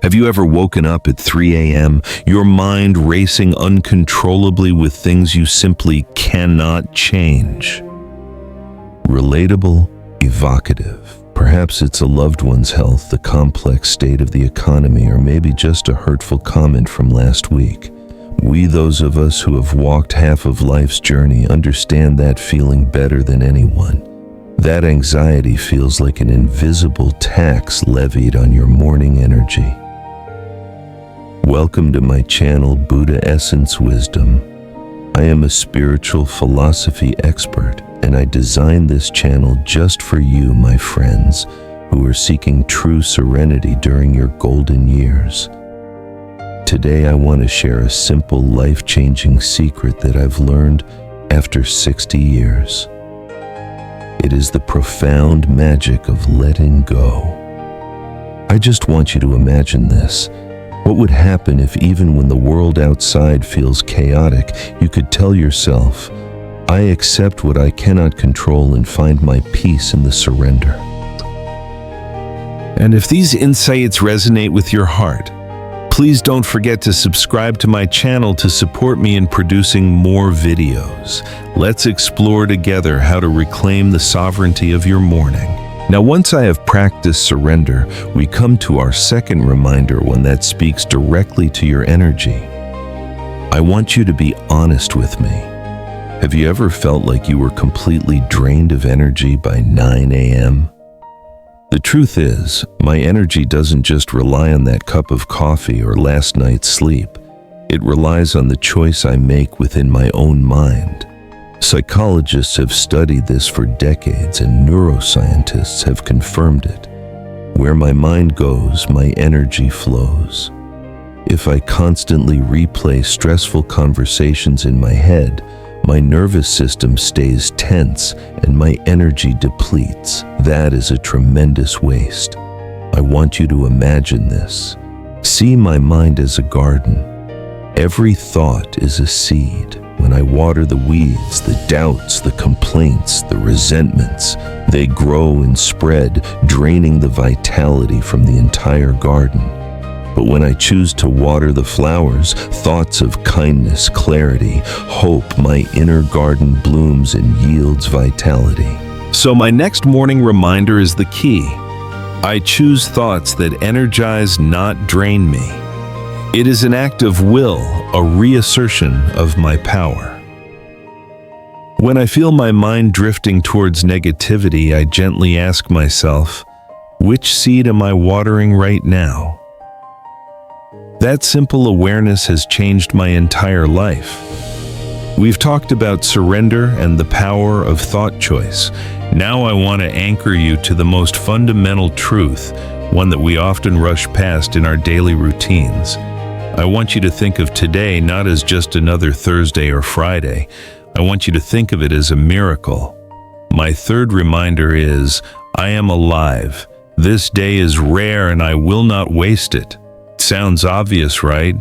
Have you ever woken up at 3 a.m., your mind racing uncontrollably with things you simply cannot change? Relatable, evocative. Perhaps it's a loved one's health, the complex state of the economy, or maybe just a hurtful comment from last week. We, those of us who have walked half of life's journey, understand that feeling better than anyone. That anxiety feels like an invisible tax levied on your morning energy. Welcome to my channel, Buddha Essence Wisdom. I am a spiritual philosophy expert, and I designed this channel just for you, my friends, who are seeking true serenity during your golden years. Today I want to share a simple, life-changing secret that I've learned after 60 years. It is the profound magic of letting go. I just want you to imagine this. What would happen if, even when the world outside feels chaotic, you could tell yourself, I accept what I cannot control and find my peace in the surrender? And if these insights resonate with your heart, please don't forget to subscribe to my channel to support me in producing more videos. Let's explore together how to reclaim the sovereignty of your morning. Now, once I have practiced surrender, we come to our second reminder, one that speaks directly to your energy. I want you to be honest with me. Have you ever felt like you were completely drained of energy by 9 a.m.? The truth is, my energy doesn't just rely on that cup of coffee or last night's sleep. It relies on the choice I make within my own mind. Psychologists have studied this for decades, and neuroscientists have confirmed it. Where my mind goes, my energy flows. If I constantly replay stressful conversations in my head, my nervous system stays tense and my energy depletes. That is a tremendous waste. I want you to imagine this. See my mind as a garden. Every thought is a seed. When I water the weeds, the doubts, the complaints, the resentments, they grow and spread, draining the vitality from the entire garden. But when I choose to water the flowers, thoughts of kindness, clarity, hope, my inner garden blooms and yields vitality. So my next morning reminder is the key. I choose thoughts that energize, not drain me. It is an act of will, a reassertion of my power. When I feel my mind drifting towards negativity, I gently ask myself, which seed am I watering right now? That simple awareness has changed my entire life. We've talked about surrender and the power of thought choice. Now I want to anchor you to the most fundamental truth, one that we often rush past in our daily routines. I want you to think of today not as just another Thursday or Friday. I want you to think of it as a miracle. My third reminder is, I am alive. This day is rare and I will not waste it. Sounds obvious, right?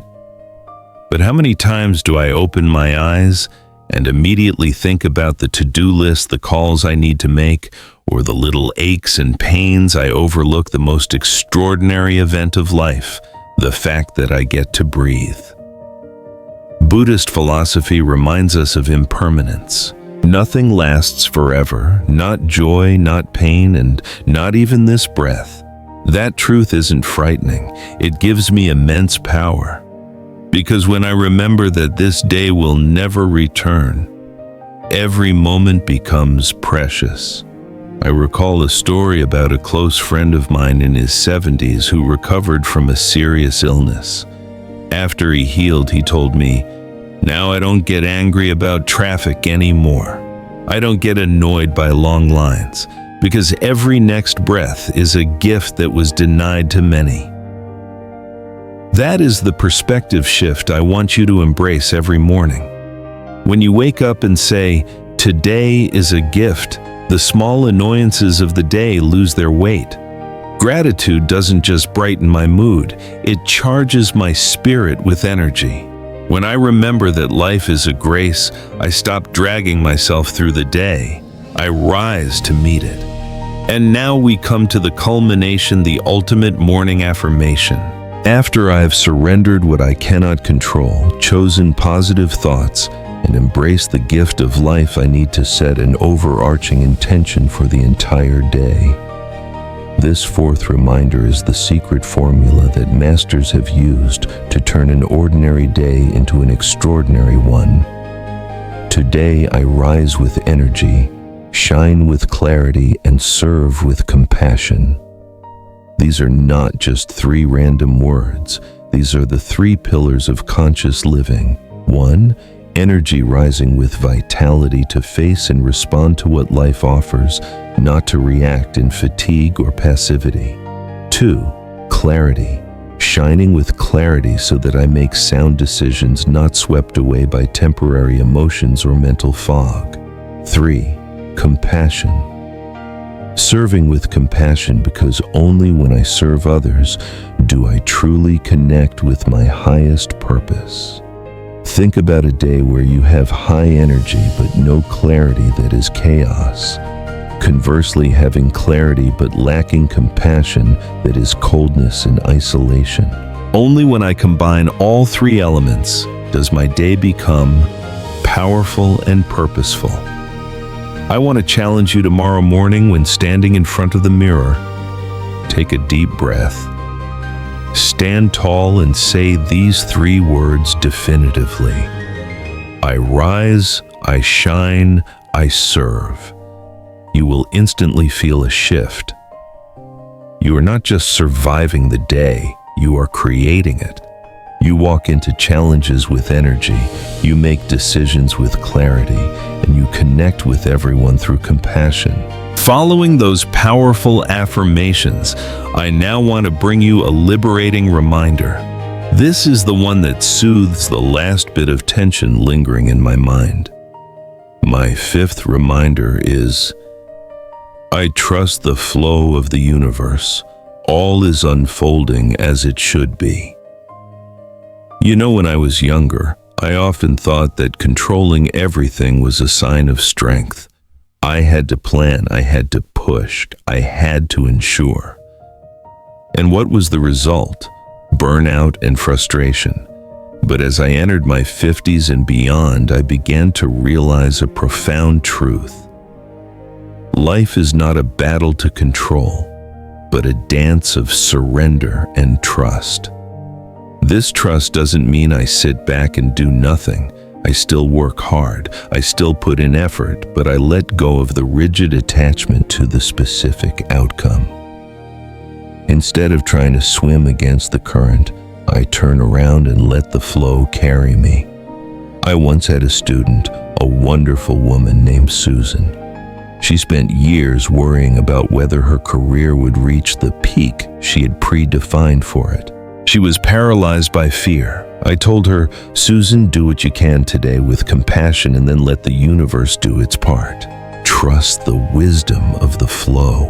But how many times do I open my eyes and immediately think about the to-do list, the calls I need to make, or the little aches and pains I overlook the most extraordinary event of life, the fact that I get to breathe? Buddhist philosophy reminds us of impermanence. Nothing lasts forever, not joy, not pain, and not even this breath. That truth isn't frightening. It gives me immense power. Because when I remember that this day will never return, every moment becomes precious. I recall a story about a close friend of mine in his 70s who recovered from a serious illness. After he healed, he told me, "Now I don't get angry about traffic anymore. I don't get annoyed by long lines. Because every next breath is a gift that was denied to many." That is the perspective shift I want you to embrace every morning. When you wake up and say, "Today is a gift," the small annoyances of the day lose their weight. Gratitude doesn't just brighten my mood, it charges my spirit with energy. When I remember that life is a grace, I stop dragging myself through the day. I rise to meet it. And now we come to the culmination, the ultimate morning affirmation. After I have surrendered what I cannot control, chosen positive thoughts, and embraced the gift of life, I need to set an overarching intention for the entire day. This fourth reminder is the secret formula that masters have used to turn an ordinary day into an extraordinary one. Today I rise with energy, shine with clarity, and serve with compassion. These are not just three random words. These are the three pillars of conscious living. 1. Energy rising with vitality to face and respond to what life offers, not to react in fatigue or passivity. 2. Clarity. Shining with clarity so that I make sound decisions, not swept away by temporary emotions or mental fog. 3. Compassion. Serving with compassion because only when I serve others do I truly connect with my highest purpose. Think about a day where you have high energy but no clarity, that is chaos. Conversely, having clarity but lacking compassion, that is coldness and isolation. Only when I combine all three elements does my day become powerful and purposeful. I want to challenge you tomorrow morning when standing in front of the mirror. Take a deep breath. Stand tall and say these three words definitively. I rise, I shine, I serve. You will instantly feel a shift. You are not just surviving the day, you are creating it. You walk into challenges with energy, you make decisions with clarity, and you connect with everyone through compassion. Following those powerful affirmations, I now want to bring you a liberating reminder. This is the one that soothes the last bit of tension lingering in my mind. My fifth reminder is, I trust the flow of the universe. All is unfolding as it should be. You know, when I was younger, I often thought that controlling everything was a sign of strength. I had to plan, I had to push, I had to ensure. And what was the result? Burnout and frustration. But as I entered my 50s and beyond, I began to realize a profound truth. Life is not a battle to control, but a dance of surrender and trust. This trust doesn't mean I sit back and do nothing. I still work hard, I still put in effort, but I let go of the rigid attachment to the specific outcome. Instead of trying to swim against the current, I turn around and let the flow carry me. I once had a student, a wonderful woman named Susan. She spent years worrying about whether her career would reach the peak she had predefined for it. She was paralyzed by fear. I told her, Susan, do what you can today with compassion and then let the universe do its part. Trust the wisdom of the flow.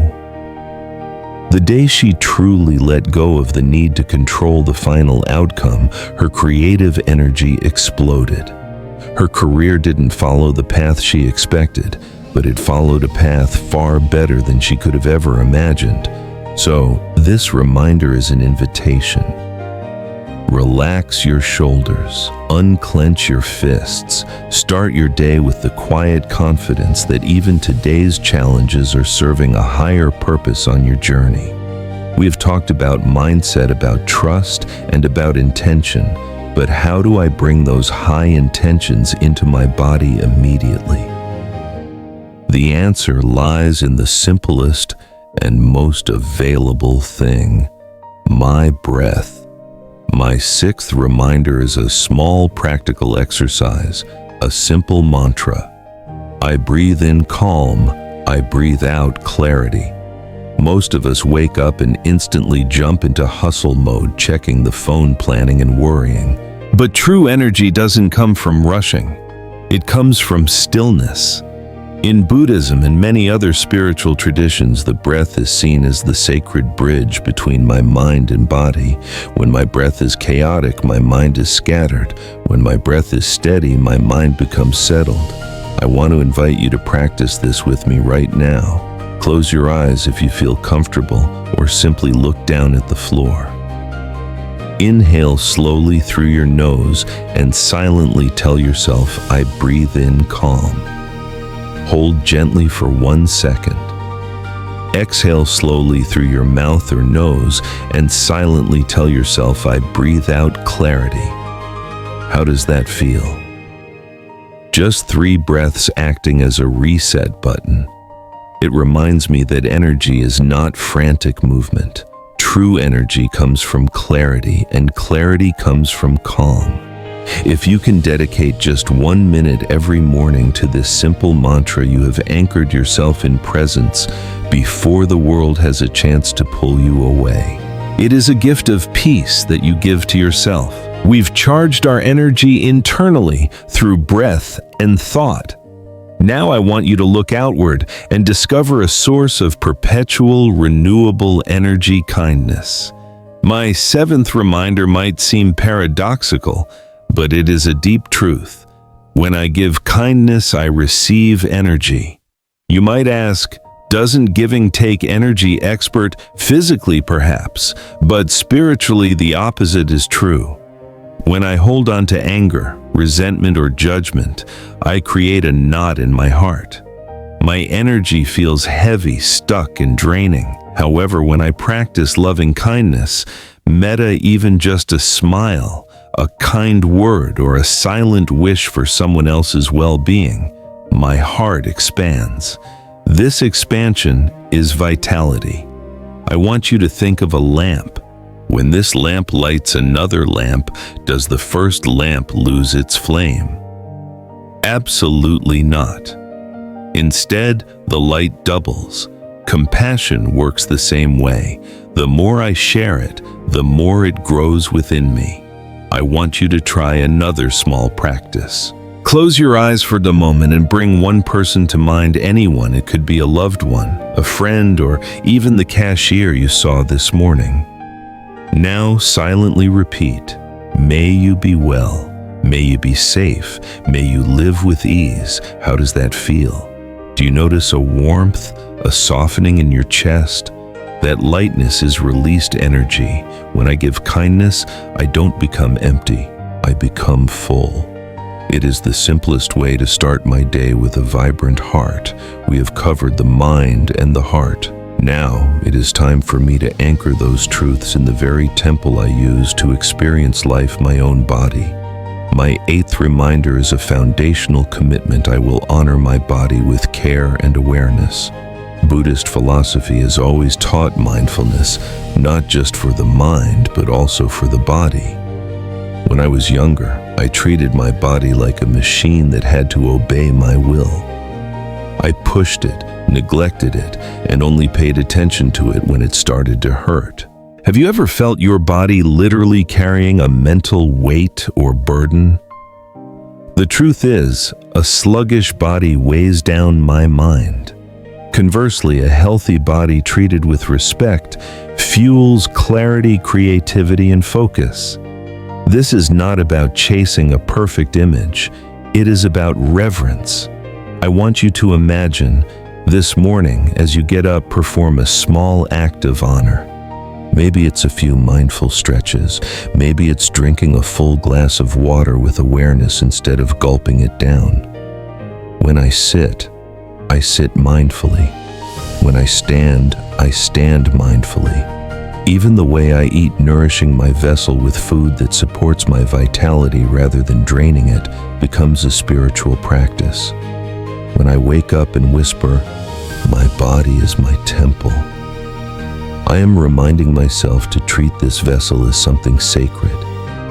The day she truly let go of the need to control the final outcome, her creative energy exploded. Her career didn't follow the path she expected, but it followed a path far better than she could have ever imagined. So, this reminder is an invitation. Relax your shoulders, unclench your fists, start your day with the quiet confidence that even today's challenges are serving a higher purpose on your journey. We have talked about mindset, about trust, and about intention, but how do I bring those high intentions into my body immediately? The answer lies in the simplest and most available thing, my breath. My sixth reminder is a small practical exercise, a simple mantra. I breathe in calm, I breathe out clarity. Most of us wake up and instantly jump into hustle mode, checking the phone, planning and worrying. But true energy doesn't come from rushing. It comes from stillness. In Buddhism and many other spiritual traditions, the breath is seen as the sacred bridge between my mind and body. When my breath is chaotic, my mind is scattered. When my breath is steady, my mind becomes settled. I want to invite you to practice this with me right now. Close your eyes if you feel comfortable, or simply look down at the floor. Inhale slowly through your nose and silently tell yourself, I breathe in calm. Hold gently for 1 second. Exhale slowly through your mouth or nose and silently tell yourself, I breathe out clarity. How does that feel? Just 3 breaths acting as a reset button. It reminds me that energy is not frantic movement. True energy comes from clarity, and clarity comes from calm. If you can dedicate just 1 minute every morning to this simple mantra, you have anchored yourself in presence before the world has a chance to pull you away. It is a gift of peace that you give to yourself. We've charged our energy internally through breath and thought. Now I want you to look outward and discover a source of perpetual, renewable energy, kindness. My 7th reminder might seem paradoxical, but it is a deep truth. When I give kindness, I receive energy. You might ask, doesn't giving take energy? Expert, physically perhaps, but spiritually the opposite is true. When I hold on to anger, resentment, or judgment, I create a knot in my heart. My energy feels heavy, stuck, and draining. However, when I practice loving kindness, metta, even just a smile, a kind word, or a silent wish for someone else's well-being, my heart expands. This expansion is vitality. I want you to think of a lamp. When this lamp lights another lamp, does the first lamp lose its flame? Absolutely not. Instead, the light doubles. Compassion works the same way. The more I share it, the more it grows within me. I want you to try another small practice. Close your eyes for the moment and bring one person to mind, anyone. It could be a loved one, a friend, or even the cashier you saw this morning. Now silently repeat, may you be well, may you be safe, may you live with ease. How does that feel? Do you notice a warmth, a softening in your chest? That lightness is released energy. When I give kindness, I don't become empty, I become full. It is the simplest way to start my day with a vibrant heart. We have covered the mind and the heart. Now, it is time for me to anchor those truths in the very temple I use to experience life, my own body. My 8th reminder is a foundational commitment. I will honor my body with care and awareness. Buddhist philosophy has always taught mindfulness, not just for the mind, but also for the body. When I was younger, I treated my body like a machine that had to obey my will. I pushed it, neglected it, and only paid attention to it when it started to hurt. Have you ever felt your body literally carrying a mental weight or burden? The truth is, a sluggish body weighs down my mind. Conversely, a healthy body treated with respect fuels clarity, creativity, and focus. This is not about chasing a perfect image. It is about reverence. I want you to imagine this morning, as you get up, perform a small act of honor. Maybe it's a few mindful stretches. Maybe it's drinking a full glass of water with awareness instead of gulping it down. When I sit mindfully. When I stand mindfully. Even the way I eat, nourishing my vessel with food that supports my vitality rather than draining it, becomes a spiritual practice. When I wake up and whisper, my body is my temple, I am reminding myself to treat this vessel as something sacred.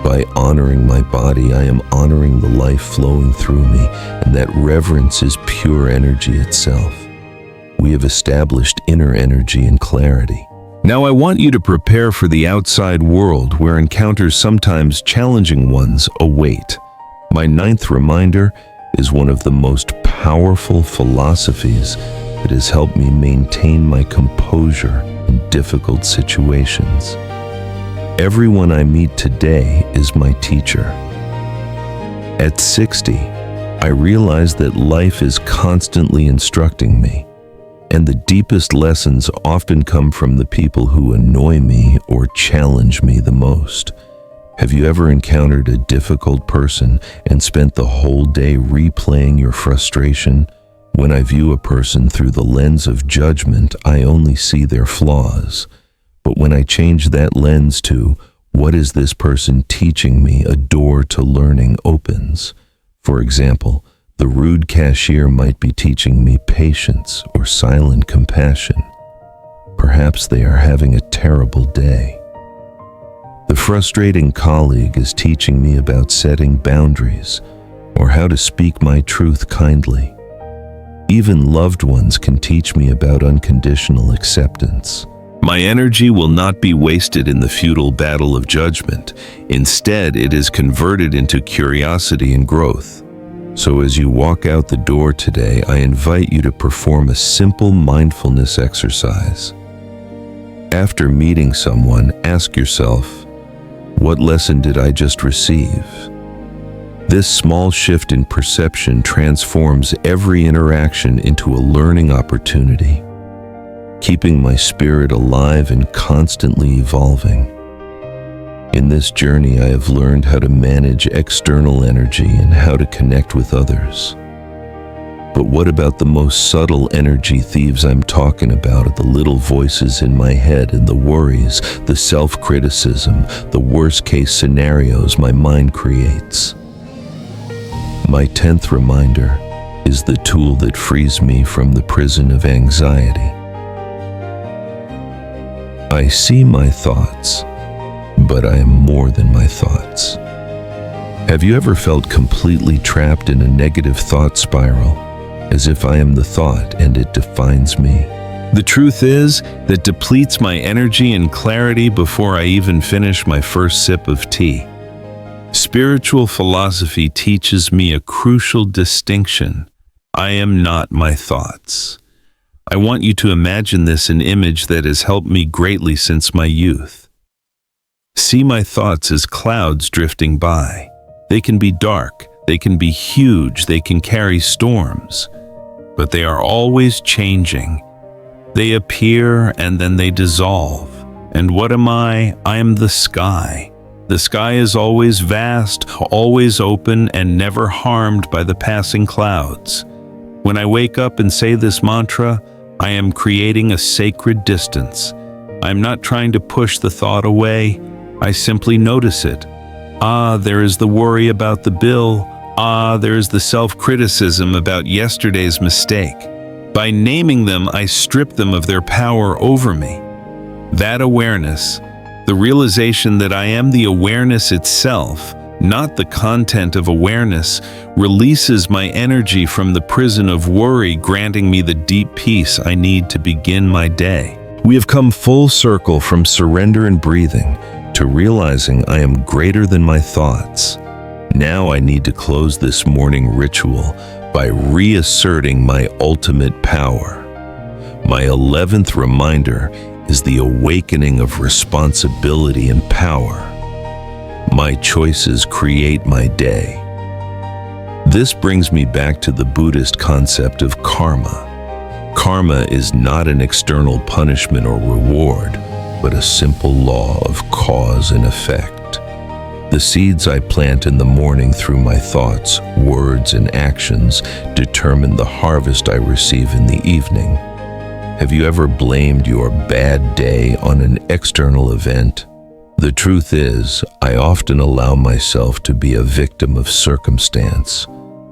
By honoring my body, I am honoring the life flowing through me, and that reverence is pure energy itself. We have established inner energy and clarity. Now I want you to prepare for the outside world, where encounters, sometimes challenging ones, await. My 9th reminder is one of the most powerful philosophies that has helped me maintain my composure in difficult situations. Everyone I meet today is my teacher. At 60, I realized that life is constantly instructing me, and the deepest lessons often come from the people who annoy me or challenge me the most. Have you ever encountered a difficult person and spent the whole day replaying your frustration? When I view a person through the lens of judgment, I only see their flaws. But when I change that lens to, what is this person teaching me, a door to learning opens. For example, the rude cashier might be teaching me patience or silent compassion. Perhaps they are having a terrible day. The frustrating colleague is teaching me about setting boundaries or how to speak my truth kindly. Even loved ones can teach me about unconditional acceptance. My energy will not be wasted in the futile battle of judgment. Instead, it is converted into curiosity and growth. So as you walk out the door today, I invite you to perform a simple mindfulness exercise. After meeting someone, ask yourself, what lesson did I just receive? This small shift in perception transforms every interaction into a learning opportunity, keeping my spirit alive and constantly evolving. In this journey, I have learned how to manage external energy and how to connect with others. But what about the most subtle energy thieves I'm talking about, the little voices in my head and the worries, the self-criticism, the worst-case scenarios my mind creates? My 10th reminder is the tool that frees me from the prison of anxiety. I see my thoughts, but I am more than my thoughts. Have you ever felt completely trapped in a negative thought spiral, as if I am the thought and it defines me? The truth is, that depletes my energy and clarity before I even finish my first sip of tea. Spiritual philosophy teaches me a crucial distinction. I am not my thoughts. I want you to imagine this an image that has helped me greatly since my youth. See my thoughts as clouds drifting by. They can be dark, they can be huge, they can carry storms, but they are always changing. They appear and then they dissolve. And what am I? I am the sky. The sky is always vast, always open, and never harmed by the passing clouds. When I wake up and say this mantra, I am creating a sacred distance. I am not trying to push the thought away. I simply notice it. Ah, there is the worry about the bill. Ah, there is the self-criticism about yesterday's mistake. By naming them, I strip them of their power over me. That awareness, the realization that I am the awareness itself, not the content of awareness, releases my energy from the prison of worry, granting me the deep peace I need to begin my day. We have come full circle from surrender and breathing to realizing I am greater than my thoughts. Now I need to close this morning ritual by reasserting my ultimate power. My 11th reminder is the awakening of responsibility and power. My choices create my day. This brings me back to the Buddhist concept of karma. Karma is not an external punishment or reward, but a simple law of cause and effect. The seeds I plant in the morning through my thoughts, words, and actions determine the harvest I receive in the evening. Have you ever blamed your bad day on an external event? The truth is, I often allow myself to be a victim of circumstance.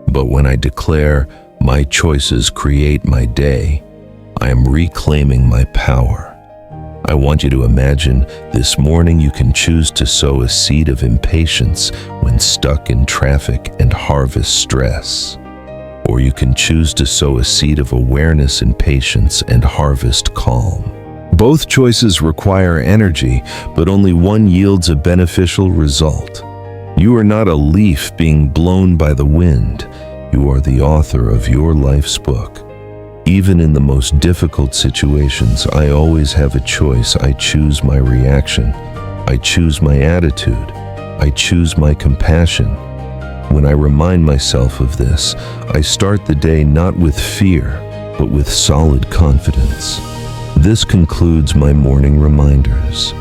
But when I declare, my choices create my day, I am reclaiming my power. I want you to imagine this morning you can choose to sow a seed of impatience when stuck in traffic and harvest stress. Or you can choose to sow a seed of awareness and patience and harvest calm. Both choices require energy, but only one yields a beneficial result. You are not a leaf being blown by the wind. You are the author of your life's book. Even in the most difficult situations, I always have a choice. I choose my reaction. I choose my attitude. I choose my compassion. When I remind myself of this, I start the day not with fear, but with solid confidence. This concludes my morning reminders.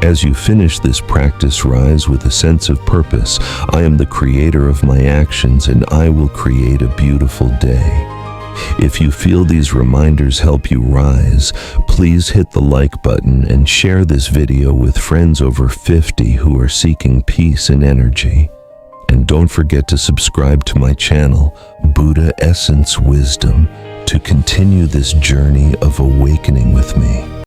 As you finish this practice, rise with a sense of purpose. I am the creator of my actions, and I will create a beautiful day. If you feel these reminders help you rise, please hit the like button and share this video with friends over 50 who are seeking peace and energy. And don't forget to subscribe to my channel, Buddha Essence Wisdom, to continue this journey of awakening with me.